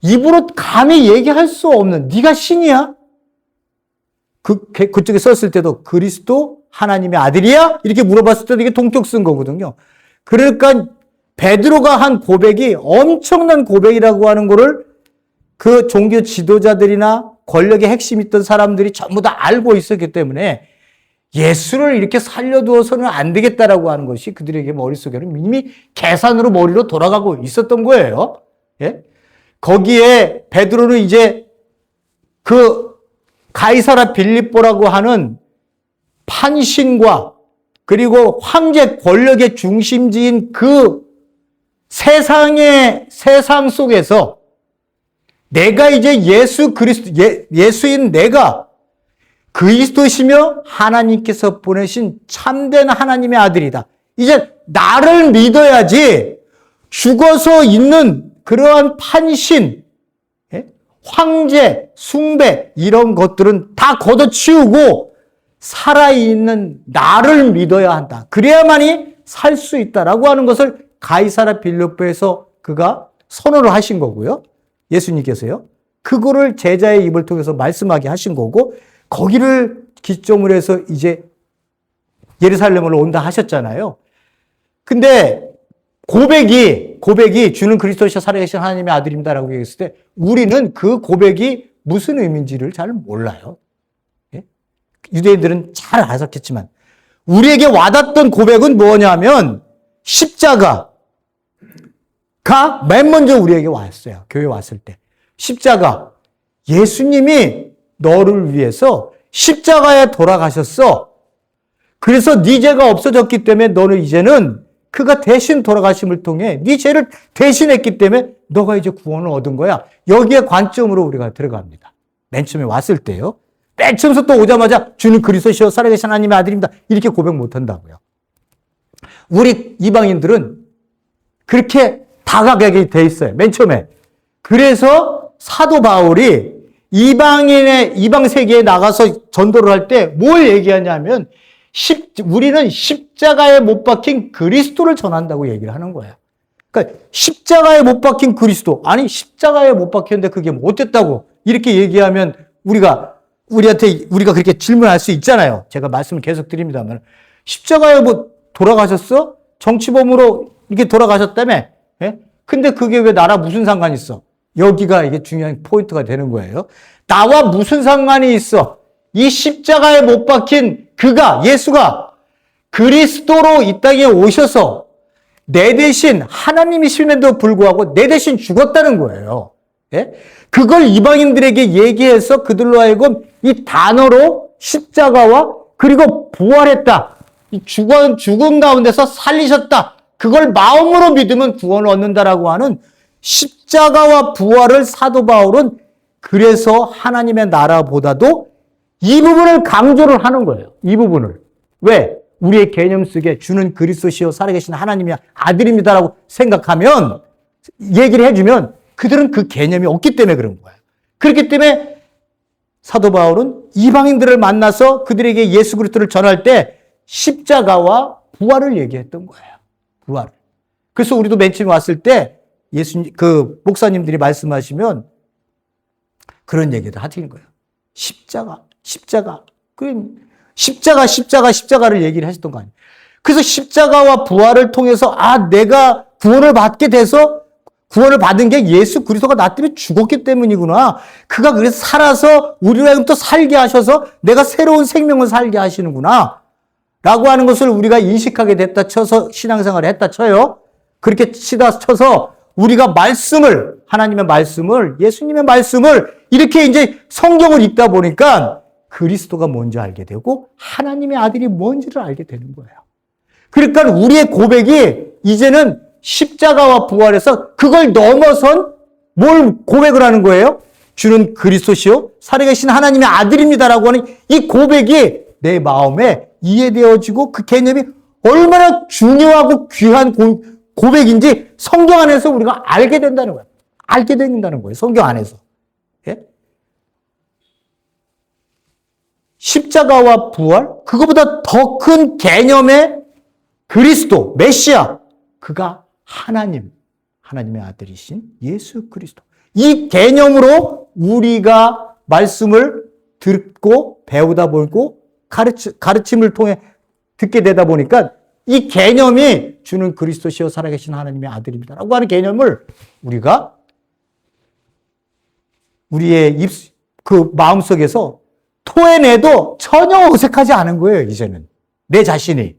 입으로 감히 얘기할 수 없는, 네가 신이야? 그쪽에 썼을 때도 그리스도 하나님의 아들이야? 이렇게 물어봤을 때도 이게 동격 쓴 거거든요. 그러니까 베드로가 한 고백이 엄청난 고백이라고 하는 거를 그 종교 지도자들이나 권력의 핵심 있던 사람들이 전부 다 알고 있었기 때문에 예수를 이렇게 살려두어서는 안 되겠다라고 하는 것이 그들에게 머릿속에는 이미 계산으로 머리로 돌아가고 있었던 거예요. 예? 거기에 베드로는 이제 그 가이사라 빌립보라고 하는 판신과 그리고 황제 권력의 중심지인 그 세상 속에서 내가 이제 예수인 내가 그리스도시며 하나님께서 보내신 참된 하나님의 아들이다. 이제 나를 믿어야지 죽어서 있는 그러한 판신, 황제, 숭배 이런 것들은 다 걷어치우고 살아있는 나를 믿어야 한다. 그래야만이 살 수 있다라고 하는 것을 가이사라 빌립보에서 그가 선언을 하신 거고요. 예수님께서요. 그거를 제자의 입을 통해서 말씀하게 하신 거고, 거기를 기점으로 해서 이제 예루살렘으로 온다 하셨잖아요. 근데 고백이 주는 그리스도시여 살아계신 하나님의 아들입니다라고 얘기했을 때 우리는 그 고백이 무슨 의미인지를 잘 몰라요. 예? 유대인들은 잘 알았겠지만 우리에게 와닿던 고백은 뭐냐면 십자가가 맨 먼저 우리에게 왔어요. 교회 왔을 때. 십자가. 예수님이 너를 위해서 십자가에 돌아가셨어. 그래서 네 죄가 없어졌기 때문에 너는 이제는 그가 대신 돌아가심을 통해 네 죄를 대신했기 때문에 너가 이제 구원을 얻은 거야. 여기에 관점으로 우리가 들어갑니다. 맨 처음에 왔을 때요. 맨 처음부터 또 오자마자 주는 그리스도시요 살아계신 하나님의 아들입니다. 이렇게 고백 못 한다고요. 우리 이방인들은 그렇게 다가가게 돼 있어요. 맨 처음에. 그래서 사도 바울이 이방 세계에 나가서 전도를 할 때 뭘 얘기하냐면 우리는 십자가에 못 박힌 그리스도를 전한다고 얘기를 하는 거예요. 그러니까 십자가에 못 박힌 그리스도, 아니 십자가에 못 박혔는데 그게 뭐 어땠다고 이렇게 얘기하면 우리가 그렇게 질문할 수 있잖아요. 제가 말씀을 계속 드립니다만 십자가에 뭐 돌아가셨어? 정치범으로 이렇게 돌아가셨다며? 예? 근데 그게 왜 나랑 무슨 상관이 있어? 여기가 이게 중요한 포인트가 되는 거예요. 나와 무슨 상관이 있어? 이 십자가에 못 박힌 예수가 그리스도로 이 땅에 오셔서 내 대신 하나님이심에도 불구하고 내 대신 죽었다는 거예요. 예? 그걸 이방인들에게 얘기해서 그들로 하여금 이 단어로 십자가와 그리고 부활했다. 죽은 가운데서 살리셨다. 그걸 마음으로 믿으면 구원을 얻는다라고 하는 십자가와 부활을 사도 바울은 그래서 하나님의 나라보다도 이 부분을 강조를 하는 거예요. 이 부분을. 왜? 우리의 개념 속에 주는 그리스도시요 살아계신 하나님의 아들입니다라고 생각하면 얘기를 해주면 그들은 그 개념이 없기 때문에 그런 거예요. 그렇기 때문에 사도 바울은 이방인들을 만나서 그들에게 예수 그리스도를 전할 때 십자가와 부활을 얘기했던 거예요. 부활을. 그래서 우리도 맨 처음에 왔을 때 목사님들이 말씀하시면 그런 얘기도 하시는 거예요. 십자가를 얘기를 하셨던 거 아니에요. 그래서 십자가와 부활을 통해서 내가 구원을 받게 돼서 구원을 받은 게 예수 그리스도가 나 때문에 죽었기 때문이구나. 그가 그래서 살아서 우리를 또 살게 하셔서 내가 새로운 생명을 살게 하시는구나. 라고 하는 것을 우리가 인식하게 됐다 쳐서 신앙생활을 했다 쳐요. 그렇게 쳐서 우리가 하나님의 말씀을, 예수님의 말씀을 이렇게 이제 성경을 읽다 보니까 그리스도가 뭔지 알게 되고 하나님의 아들이 뭔지를 알게 되는 거예요. 그러니까 우리의 고백이 이제는 십자가와 부활해서 그걸 넘어선 뭘 고백을 하는 거예요? 주는 그리스도시요 살아계신 하나님의 아들입니다라고 하는 이 고백이 내 마음에 이해되어지고 그 개념이 얼마나 중요하고 귀한 고백인지 성경 안에서 우리가 알게 된다는 거예요. 알게 된다는 거예요. 성경 안에서. 예? 십자가와 부활, 그거보다 더 큰 개념의 그리스도, 메시아, 그가 하나님의 아들이신 예수 그리스도. 이 개념으로 우리가 말씀을 듣고 배우다 보고 가르침을 통해 듣게 되다 보니까 이 개념이 주는 그리스도시요 살아계신 하나님의 아들입니다라고 하는 개념을 우리가 우리의 마음속에서 토해내도 전혀 어색하지 않은 거예요, 이제는. 내 자신이.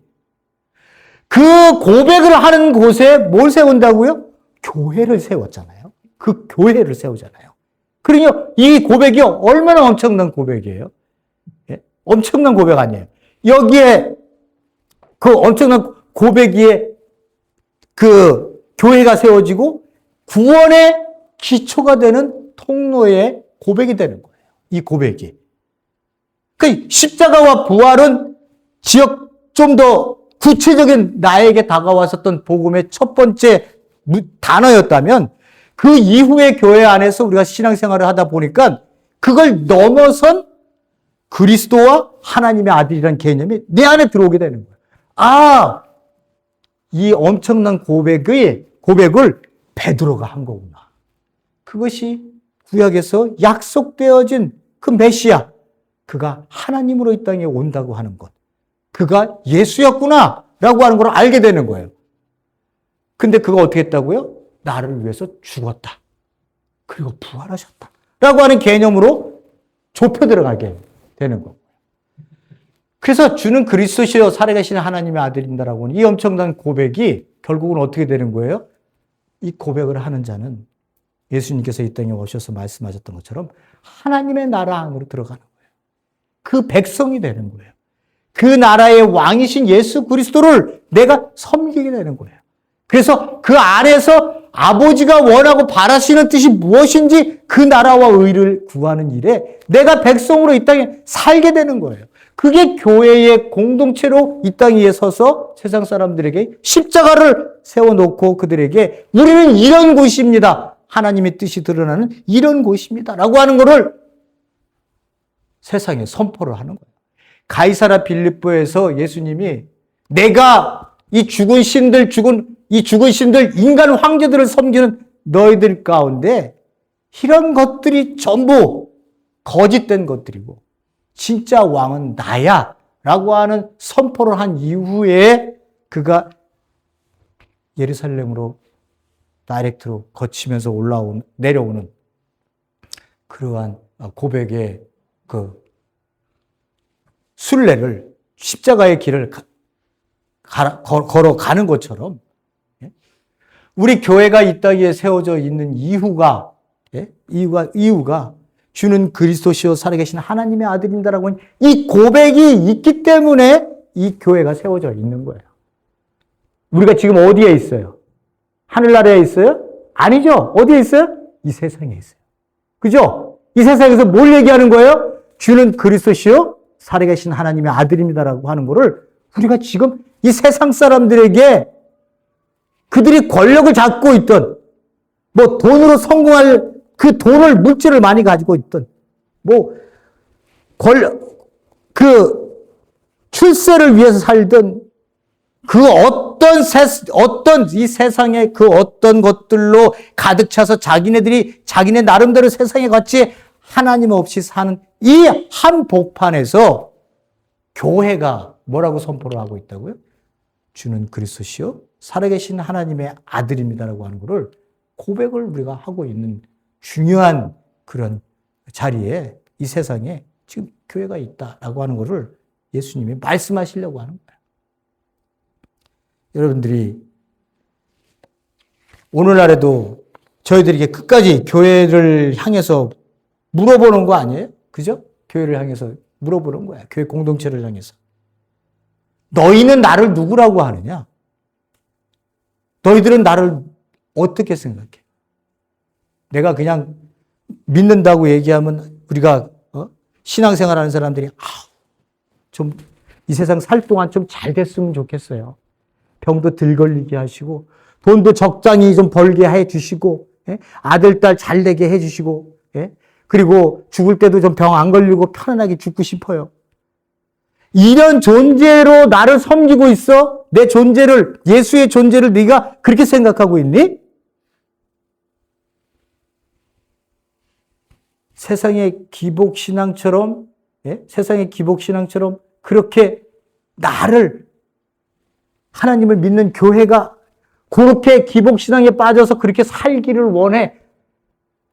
그 고백을 하는 곳에 뭘 세운다고요? 교회를 세웠잖아요. 그 교회를 세우잖아요. 그러니 이 고백이 얼마나 엄청난 고백이에요? 예? 엄청난 고백 아니에요. 여기에 그 엄청난 고백에 그 교회가 세워지고 구원의 기초가 되는 통로의 고백이 되는 거예요. 이 고백이. 그 십자가와 부활은 좀 더 구체적인 나에게 다가왔었던 복음의 첫 번째 단어였다면 그 이후의 교회 안에서 우리가 신앙생활을 하다 보니까 그걸 넘어선 그리스도와 하나님의 아들이라는 개념이 내 안에 들어오게 되는 거예요. 이 엄청난 고백을 베드로가 한 거구나. 그것이 구약에서 약속되어진 그 메시아, 그가 하나님으로 이 땅에 온다고 하는 것. 그가 예수였구나 라고 하는 걸 알게 되는 거예요. 근데 그가 어떻게 했다고요? 나를 위해서 죽었다. 그리고 부활하셨다. 라고 하는 개념으로 좁혀 들어가게 되는 거예요. 그래서 주는 그리스도시요 살아계신 하나님의 아들입니다라고 하는 이 엄청난 고백이 결국은 어떻게 되는 거예요? 이 고백을 하는 자는 예수님께서 이 땅에 오셔서 말씀하셨던 것처럼 하나님의 나라 안으로 들어가는 거예요. 그 백성이 되는 거예요. 그 나라의 왕이신 예수 그리스도를 내가 섬기게 되는 거예요. 그래서 그 안에서 아버지가 원하고 바라시는 뜻이 무엇인지 그 나라와 의를 구하는 일에 내가 백성으로 이 땅에 살게 되는 거예요. 그게 교회의 공동체로 이 땅 위에 서서 세상 사람들에게 십자가를 세워놓고 그들에게 우리는 이런 곳입니다. 하나님의 뜻이 드러나는 이런 곳입니다. 라고 하는 것을 세상에 선포를 하는 거예요. 가이사라 빌립보에서 예수님이 내가 이 죽은 신들, 인간 황제들을 섬기는 너희들 가운데 이런 것들이 전부 거짓된 것들이고 진짜 왕은 나야 라고 하는 선포를 한 이후에 그가 예루살렘으로 다이렉트로 거치면서 내려오는 그러한 고백의 그 순례를 십자가의 길을 걸어가는 것처럼 우리 교회가 이 땅에 세워져 있는 이유가 주는 그리스도시요 살아계신 하나님의 아들입니다라고 하는 이 고백이 있기 때문에 이 교회가 세워져 있는 거예요. 우리가 지금 어디에 있어요? 하늘나라에 있어요? 아니죠. 어디에 있어요? 이 세상에 있어요. 그죠? 이 세상에서 뭘 얘기하는 거예요? 주는 그리스도시요 살아계신 하나님의 아들입니다라고 하는 거를 우리가 지금 이 세상 사람들에게 그들이 권력을 잡고 있던 뭐 돈으로 성공할 그 돈을 물질을 많이 가지고 있던 출세를 위해서 살던 어떤 이 세상의 그 어떤 것들로 가득 차서 자기네 나름대로 세상에 같이 하나님 없이 사는 이 한복판에서 교회가 뭐라고 선포를 하고 있다고요? 주는 그리스도시요 살아계신 하나님의 아들입니다라고 하는 것을 고백을 우리가 하고 있는 중요한 그런 자리에 이 세상에 지금 교회가 있다라고 하는 것을 예수님이 말씀하시려고 하는 거예요. 여러분들이 오늘날에도 저희들에게 끝까지 교회를 향해서 물어보는 거 아니에요? 그죠? 교회를 향해서 물어보는 거야. 교회 공동체를 향해서. 너희는 나를 누구라고 하느냐? 너희들은 나를 어떻게 생각해? 내가 그냥 믿는다고 얘기하면 우리가 신앙생활하는 사람들이 좀 이 세상 살 동안 좀 잘 됐으면 좋겠어요. 병도 덜 걸리게 하시고 돈도 적당히 좀 벌게 해주시고 아들, 딸 잘 되게 해주시고 그리고 죽을 때도 좀 병 안 걸리고 편안하게 죽고 싶어요. 이런 존재로 나를 섬기고 있어? 내 존재를, 예수의 존재를 네가 그렇게 생각하고 있니? 세상의 기복신앙처럼 그렇게 하나님을 믿는 교회가 그렇게 기복신앙에 빠져서 그렇게 살기를 원해.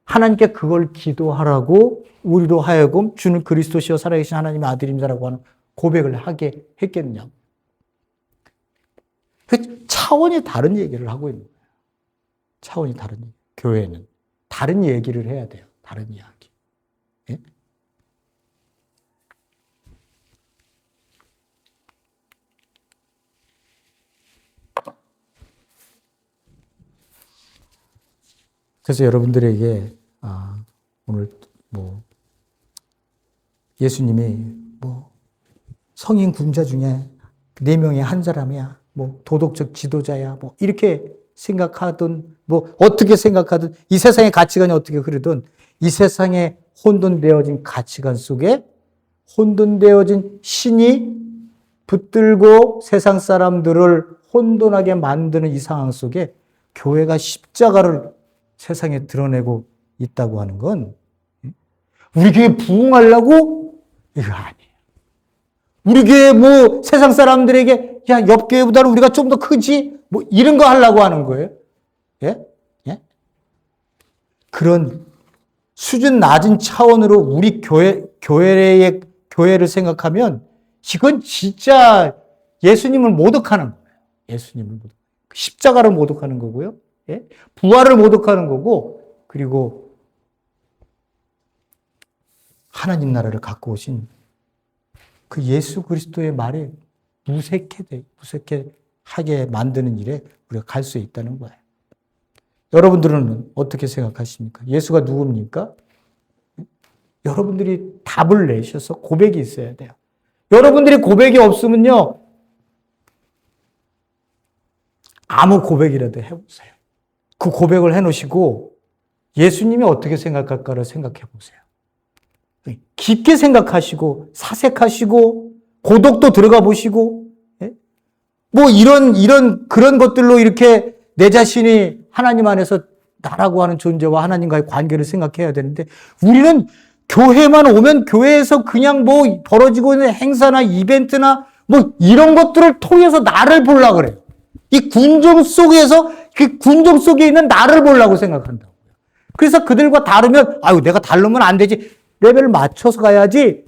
하나님께 그걸 기도하라고 우리로 하여금 주는 그리스도시여 살아계신 하나님의 아들입니다라고 하는 고백을 하게 했겠느냐. 그 차원이 다른 얘기를 하고 있는 거예요. 차원이 다른 얘기. 교회는 다른 얘기를 해야 돼요. 다른 이야기. 예? 그래서 여러분들에게 오늘 예수님이 성인 군자 중에 4명의 한 사람이야, 도덕적 지도자야, 이렇게 생각하든 어떻게 생각하든 이 세상의 가치관이 어떻게 흐르든 이 세상에 혼돈되어진 가치관 속에 혼돈되어진 신이 붙들고 세상 사람들을 혼돈하게 만드는 이 상황 속에 교회가 십자가를 세상에 드러내고 있다고 하는 건 우리 교회 부흥하려고? 이거 아니에요. 우리 교회 세상 사람들에게 야, 옆 교회보다는 우리가 좀 더 크지? 이런 거 하려고 하는 거예요. 예? 예? 그런 수준 낮은 차원으로 우리 교회를 생각하면 이건 진짜 예수님을 모독하는 거예요. 예수님을 십자가를 모독하는 거고요. 예? 부활을 모독하는 거고, 그리고 하나님 나라를 갖고 오신 그 예수 그리스도의 말이 무색하게 만드는 일에 우리가 갈 수 있다는 거예요. 여러분들은 어떻게 생각하십니까? 예수가 누굽니까? 여러분들이 답을 내셔서 고백이 있어야 돼요. 여러분들이 고백이 없으면요, 아무 고백이라도 해보세요. 그 고백을 해놓으시고 예수님이 어떻게 생각할까를 생각해 보세요. 깊게 생각하시고 사색하시고 고독도 들어가 보시고, 뭐 그런 것들로 이렇게 내 자신이 하나님 안에서 나라고 하는 존재와 하나님과의 관계를 생각해야 되는데, 우리는 교회만 오면 교회에서 그냥 뭐 벌어지고 있는 행사나 이벤트나 뭐 이런 것들을 통해서 나를 보려고 그래요. 이 군중 속에서, 그 군중 속에 있는 나를 보려고 생각한다고요. 그래서 그들과 다르면, 아유, 내가 다르면 안 되지. 레벨을 맞춰서 가야지.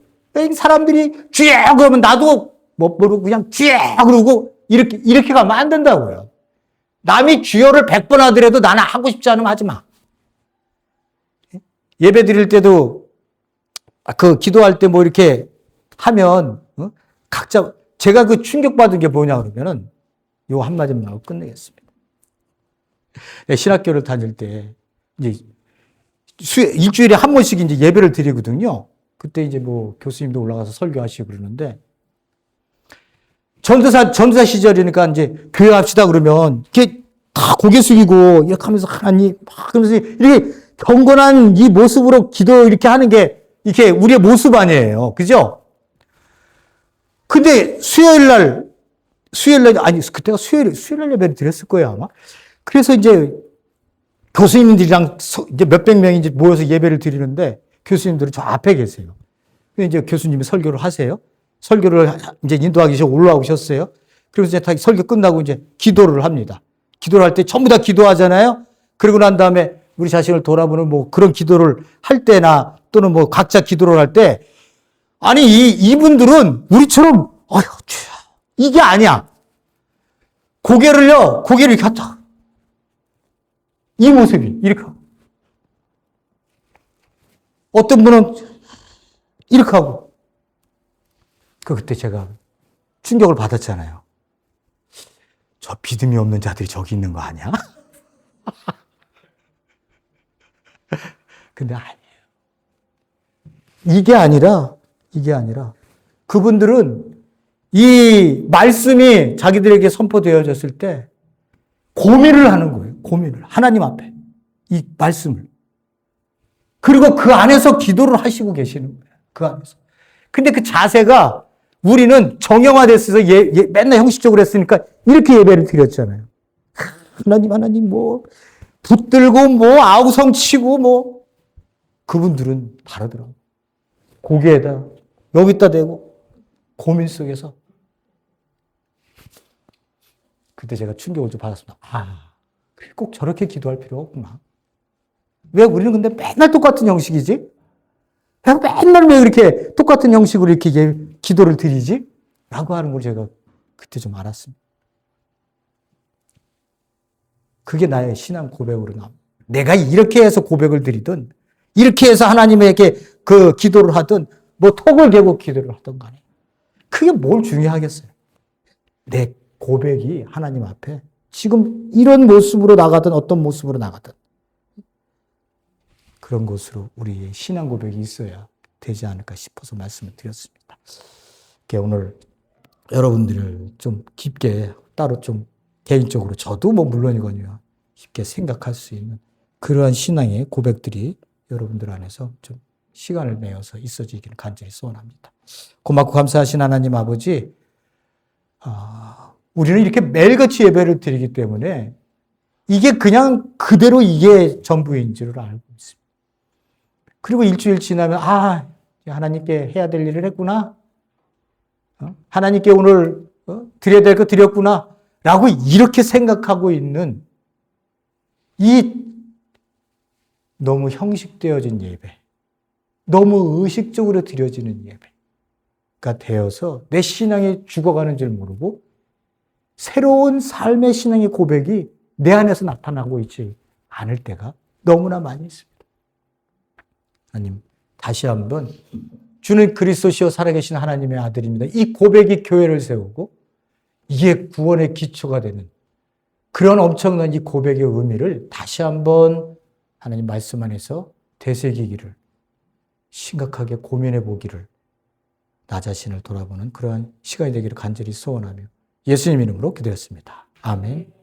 사람들이 쥐야 그러면 나도 못 모르고 그냥 쥐야 그러고 이렇게 가면 안 된다고요. 남이 쥐어를 100번 하더라도 나는 하고 싶지 않으면 하지 마. 예배 드릴 때도 그 기도할 때 뭐 이렇게 하면 각자, 제가 그 충격받은 게 뭐냐 그러면은 요 한마디만 하고 끝내겠습니다. 신학교를 다닐 때 이제 일주일에 한 번씩 이제 예배를 드리거든요. 그때 이제 뭐 교수님도 올라가서 설교하시고 그러는데, 전도사 시절이니까 이제 교회 합시다 그러면 이렇게 다 고개 숙이고 이렇게 하면서 하나님 막 그러면서 이렇게 경건한 이 모습으로 기도 이렇게 하는 게 이렇게 우리의 모습 아니에요. 그죠? 근데 수요일 날 아니 그때가 수요일 날 예배를 드렸을 거예요, 아마. 그래서 이제 교수님들이랑 이제 몇백 명이 이제 모여서 예배를 드리는데 교수님들은 저 앞에 계세요. 이제 교수님이 설교를 하세요. 설교를 이제 인도하기 위해서 올라오셨어요. 그래서 이제 다 설교 끝나고 이제 기도를 합니다. 기도를 할 때 전부 다 기도하잖아요. 그러고 난 다음에 우리 자신을 돌아보는 뭐 그런 기도를 할 때나 또는 뭐 각자 기도를 할 때, 아니 이분들은 우리처럼 아휴 주야 이게 아니야. 고개를 이렇게 하다. 이 모습이 이렇게 하고, 어떤 분은 이렇게 하고. 그때 제가 충격을 받았잖아요. 저 믿음이 없는 자들이 저기 있는 거 아니야? 근데 아니에요. 이게 아니라 그분들은 이 말씀이 자기들에게 선포되어졌을 때 고민을 하는 거예요. 고민을. 하나님 앞에. 이 말씀을. 그리고 그 안에서 기도를 하시고 계시는 거예요. 그 안에서. 근데 그 자세가, 우리는 정형화됐어서 맨날 형식적으로 했으니까 이렇게 예배를 드렸잖아요. 하나님 뭐 붙들고 뭐 아우성 치고 뭐. 그분들은 다르더라고요. 고개에다 여기다 대고 고민 속에서. 그때 제가 충격을 좀 받았습니다. 꼭 저렇게 기도할 필요가 없구나. 왜 우리는 근데 맨날 똑같은 형식이지? 맨날 왜 이렇게 똑같은 형식으로 이렇게 기도를 드리지? 라고 하는 걸 제가 그때 좀 알았습니다. 그게 나의 신앙 고백으로 나옵니다. 내가 이렇게 해서 고백을 드리든, 이렇게 해서 하나님에게 그 기도를 하든, 뭐 톡을 대고 기도를 하든 간에. 그게 뭘 중요하겠어요? 내 고백이 하나님 앞에 지금 이런 모습으로 나가든 어떤 모습으로 나가든 그런 것으로 우리의 신앙 고백이 있어야 되지 않을까 싶어서 말씀을 드렸습니다. 오늘 여러분들을 좀 깊게 따로 좀 개인적으로, 저도 뭐 물론이거든요, 깊게 생각할 수 있는 그러한 신앙의 고백들이 여러분들 안에서 좀 시간을 내어서 있어지기를 간절히 소원합니다. 고맙고 감사하신 하나님 아버지, 우리는 이렇게 매일같이 예배를 드리기 때문에 이게 그냥 그대로 이게 전부인 줄 알고 있습니다. 그리고 일주일 지나면 하나님께 해야 될 일을 했구나. 하나님께 오늘 드려야 될 거 드렸구나. 라고 이렇게 생각하고 있는 이 너무 형식되어진 예배, 너무 의식적으로 드려지는 예배가 되어서 내 신앙이 죽어가는 줄 모르고 새로운 삶의 신앙의 고백이 내 안에서 나타나고 있지 않을 때가 너무나 많이 있습니다. 하나님, 다시 한번 주는 그리스도시요 살아계신 하나님의 아들입니다. 이 고백이 교회를 세우고 이게 구원의 기초가 되는 그런 엄청난 이 고백의 의미를 다시 한번 하나님 말씀 안에서 되새기기를, 심각하게 고민해 보기를, 나 자신을 돌아보는 그러한 시간이 되기를 간절히 소원하며 예수님 이름으로 기도했습니다. 아멘.